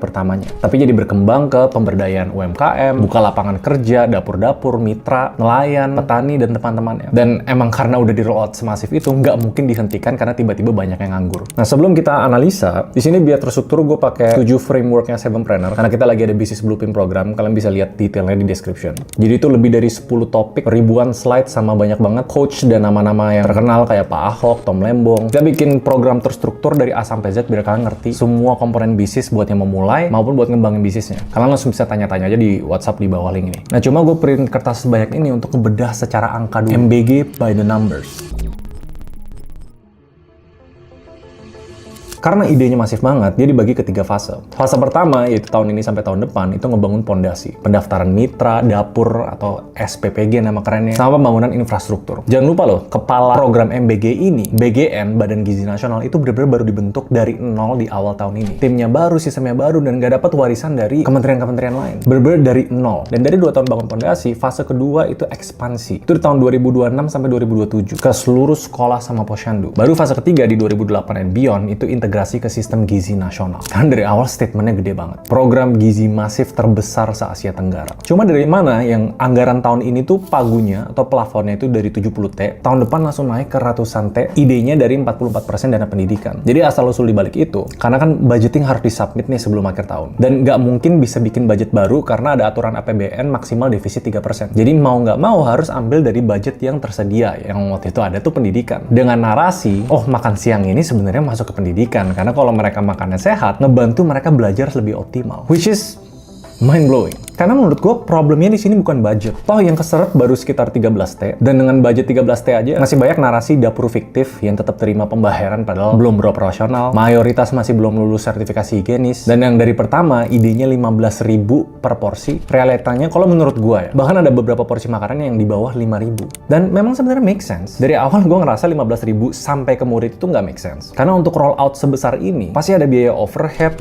pertamanya. Tapi jadi berkembang ke pemberdayaan UMKM, buka lapangan kerja, dapur-dapur, mitra, nelayan, petani, dan teman-temannya. Dan emang karena udah di roll out semasif itu, nggak mungkin dihentikan karena tiba-tiba banyak yang nganggur. Nah, sebelum kita analisa, di sini biar terstruktur gue pakai 7 frameworknya Sevenpreneur, karena kita lagi ada Business Blueprint program, kalian bisa lihat detailnya di description. Jadi itu lebih dari 10 topik, ribuan slide, sama banyak banget coach dan nama-nama yang terkenal kayak Pak Ahok, Tom Lembong. Kita bikin program terstruktur dari A sampai Z biar kalian ngerti semua komponen bisnis buat yang memulai maupun buat ngembangin bisnisnya. Kalian langsung bisa tanya-tanya aja di WhatsApp di bawah link ini. Nah, cuma gue print kertas sebanyak ini untuk ngebedah secara angka dulu. MBG by the numbers. Karena idenya masif banget, dia dibagi ke 3 fase. Fase pertama, yaitu tahun ini sampai tahun depan, itu ngebangun pondasi. Pendaftaran mitra, dapur, atau SPPG nama kerennya, sama pembangunan infrastruktur. Jangan lupa loh, kepala program MBG ini, BGN, Badan Gizi Nasional, itu benar-benar baru dibentuk dari nol di awal tahun ini. Timnya baru, sistemnya baru, dan nggak dapat warisan dari kementerian-kementerian lain. Benar-benar dari nol. Dan dari 2 tahun bangun pondasi, fase kedua itu ekspansi. Itu di tahun 2026 sampai 2027, ke seluruh sekolah sama posyandu. Baru fase ketiga di 2008 and beyond, itu integrasi ke sistem gizi nasional. Karena dari awal statementnya gede banget. Program gizi masif terbesar se-Asia Tenggara. Cuma dari mana yang anggaran tahun ini tuh pagunya atau plafonnya itu dari 70T, tahun depan langsung naik ke ratusan T, idenya dari 44% dana pendidikan. Jadi asal-usul dibalik itu, karena kan budgeting harus disubmit nih sebelum akhir tahun. Dan nggak mungkin bisa bikin budget baru karena ada aturan APBN maksimal defisit 3%. Jadi mau nggak mau harus ambil dari budget yang tersedia, yang waktu itu ada tuh pendidikan. Dengan narasi, oh makan siang ini sebenarnya masuk ke pendidikan. Karena kalau mereka makannya sehat, ngebantu mereka belajar lebih optimal. Which is mind-blowing. Karena menurut gue problemnya di sini bukan budget. Toh yang keseret baru sekitar 13T, dan dengan budget 13T aja masih banyak narasi dapur fiktif yang tetap terima pembayaran padahal belum beroperasional, mayoritas masih belum lulus sertifikasi higienis, dan yang dari pertama idenya 15.000 per porsi, realitanya kalau menurut gue ya, bahkan ada beberapa porsi makanan yang di bawah 5.000. Dan memang sebenarnya make sense. Dari awal gue ngerasa 15.000 sampai ke murid itu nggak make sense. Karena untuk roll out sebesar ini, pasti ada biaya overhead,